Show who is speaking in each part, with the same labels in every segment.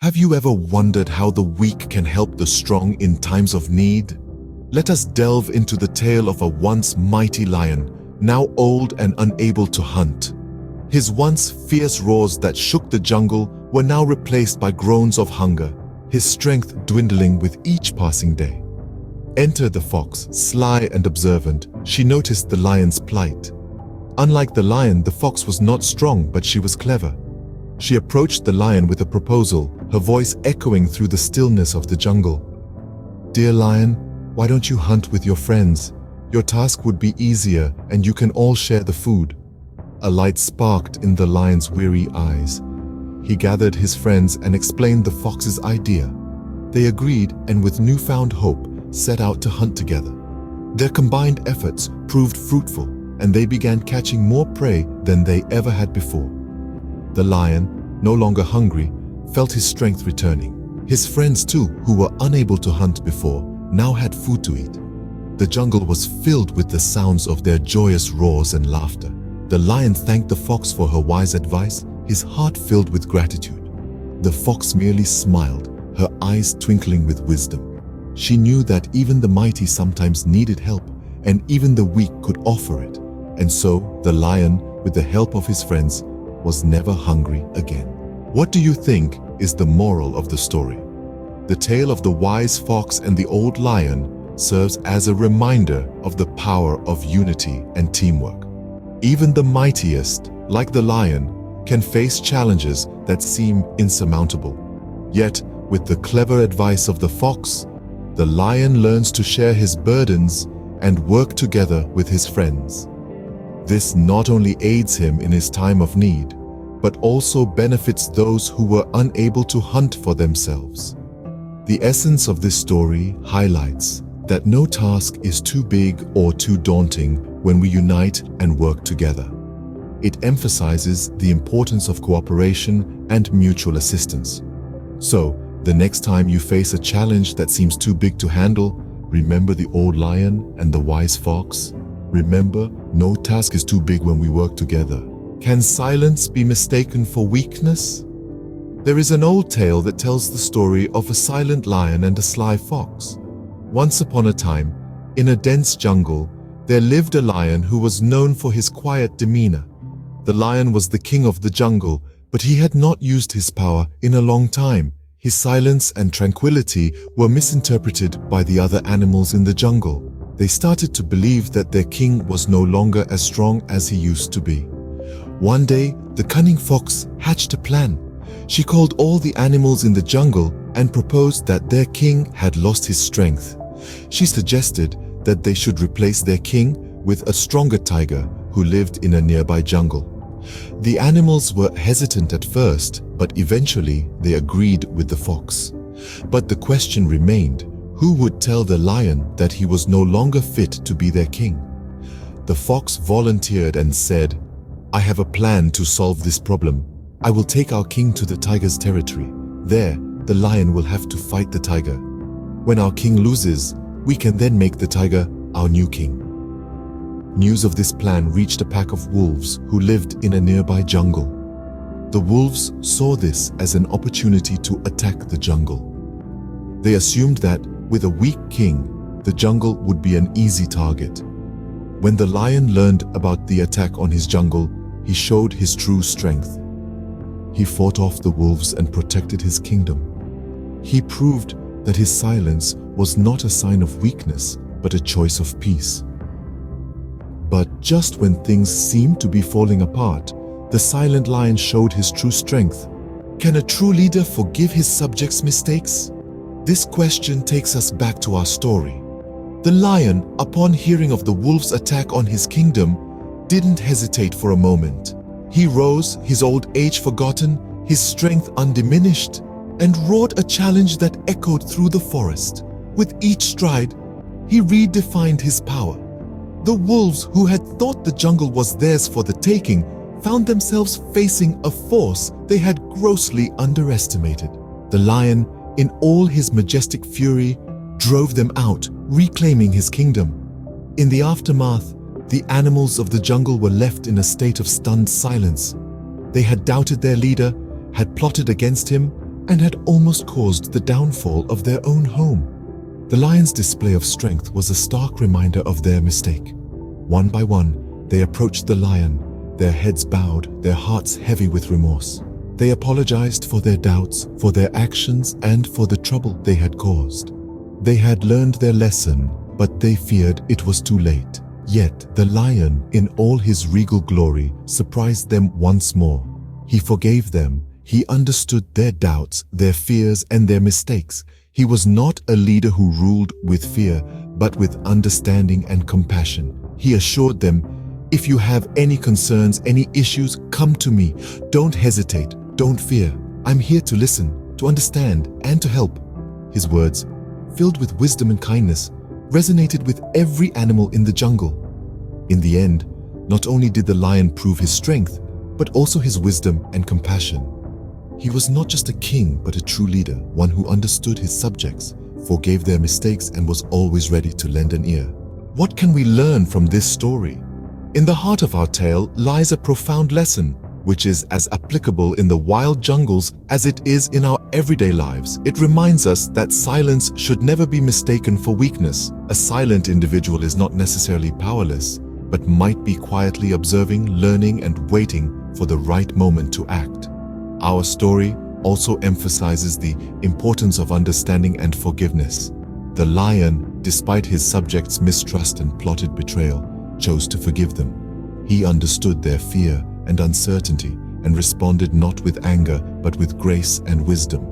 Speaker 1: Have you ever wondered how the weak can help the strong in times of need? Let us delve into the tale of a once mighty lion, now old and unable to hunt. His once fierce roars that shook the jungle were now replaced by groans of hunger, his strength dwindling with each passing day. Enter the fox, sly and observant. She noticed the lion's plight. Unlike the lion, the fox was not strong, but she was clever. She approached the lion with a proposal, her voice echoing through the stillness of the jungle. "Dear lion, why don't you hunt with your friends? Your task would be easier and you can all share the food." A light sparked in the lion's weary eyes. He gathered his friends and explained the fox's idea. They agreed and with newfound hope set out to hunt together. Their combined efforts proved fruitful and they began catching more prey than they ever had before. The lion, no longer hungry, felt his strength returning. His friends too, who were unable to hunt before, now had food to eat. The jungle was filled with the sounds of their joyous roars and laughter. The lion thanked the fox for her wise advice, his heart filled with gratitude. The fox merely smiled, her eyes twinkling with wisdom. She knew that even the mighty sometimes needed help, and even the weak could offer it. And so, the lion, with the help of his friends, was never hungry again. What do you think is the moral of the story? The tale of the wise fox and the old lion serves as a reminder of the power of unity and teamwork. Even the mightiest, like the lion, can face challenges that seem insurmountable. Yet, with the clever advice of the fox, the lion learns to share his burdens and work together with his friends. This not only aids him in his time of need, but also benefits those who were unable to hunt for themselves. The essence of this story highlights that no task is too big or too daunting when we unite and work together. It emphasizes the importance of cooperation and mutual assistance. So, the next time you face a challenge that seems too big to handle, remember the old lion and the wise fox. Remember, no task is too big when we work together. Can silence be mistaken for weakness? There is an old tale that tells the story of a silent lion and a sly fox. Once upon a time, in a dense jungle, there lived a lion who was known for his quiet demeanor. The lion was the king of the jungle, but he had not used his power in a long time. His silence and tranquility were misinterpreted by the other animals in the jungle. They started to believe that their king was no longer as strong as he used to be. One day, the cunning fox hatched a plan. She called all the animals in the jungle and proposed that their king had lost his strength. She suggested that they should replace their king with a stronger tiger who lived in a nearby jungle. The animals were hesitant at first, but eventually they agreed with the fox. But the question remained, who would tell the lion that he was no longer fit to be their king? The fox volunteered and said, "I have a plan to solve this problem. I will take our king to the tiger's territory. There, the lion will have to fight the tiger. When our king loses, we can then make the tiger our new king." News of this plan reached a pack of wolves who lived in a nearby jungle. The wolves saw this as an opportunity to attack the jungle. They assumed that, with a weak king, the jungle would be an easy target. When the lion learned about the attack on his jungle, he showed his true strength. He fought off the wolves and protected his kingdom. He proved that his silence was not a sign of weakness, but a choice of peace. But just when things seemed to be falling apart, the silent lion showed his true strength. Can a true leader forgive his subjects' mistakes? This question takes us back to our story. The lion, upon hearing of the wolves' attack on his kingdom, didn't hesitate for a moment. He rose, his old age forgotten, his strength undiminished, and roared a challenge that echoed through the forest. With each stride, he redefined his power. The wolves, who had thought the jungle was theirs for the taking, found themselves facing a force they had grossly underestimated. The lion, in all his majestic fury, drove them out, reclaiming his kingdom. In the aftermath, the animals of the jungle were left in a state of stunned silence. They had doubted their leader, had plotted against him, and had almost caused the downfall of their own home. The lion's display of strength was a stark reminder of their mistake. One by one, they approached the lion, their heads bowed, their hearts heavy with remorse. They apologized for their doubts, for their actions, and for the trouble they had caused. They had learned their lesson, but they feared it was too late. Yet the lion, in all his regal glory, surprised them once more. He forgave them. He understood their doubts, their fears, and their mistakes. He was not a leader who ruled with fear, but with understanding and compassion. He assured them, "If you have any concerns, any issues, come to me. Don't hesitate, don't fear. I'm here to listen, to understand, and to help." His words, filled with wisdom and kindness, resonated with every animal in the jungle. In the end, not only did the lion prove his strength, but also his wisdom and compassion. He was not just a king, but a true leader, one who understood his subjects, forgave their mistakes, and was always ready to lend an ear. What can we learn from this story? In the heart of our tale lies a profound lesson, which is as applicable in the wild jungles as it is in our everyday lives. It reminds us that silence should never be mistaken for weakness. A silent individual is not necessarily powerless, but might be quietly observing, learning, and waiting for the right moment to act. Our story also emphasizes the importance of understanding and forgiveness. The lion, despite his subjects' mistrust and plotted betrayal, chose to forgive them. He understood their fear and uncertainty and responded not with anger but with grace and wisdom.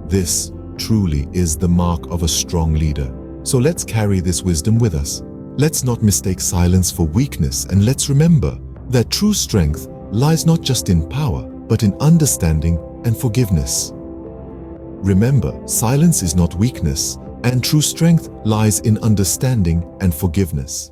Speaker 1: This truly is the mark of a strong leader. So let's carry this wisdom with us. Let's not mistake silence for weakness, and let's remember that true strength lies not just in power but in understanding and forgiveness. Remember, silence is not weakness, and true strength lies in understanding and forgiveness.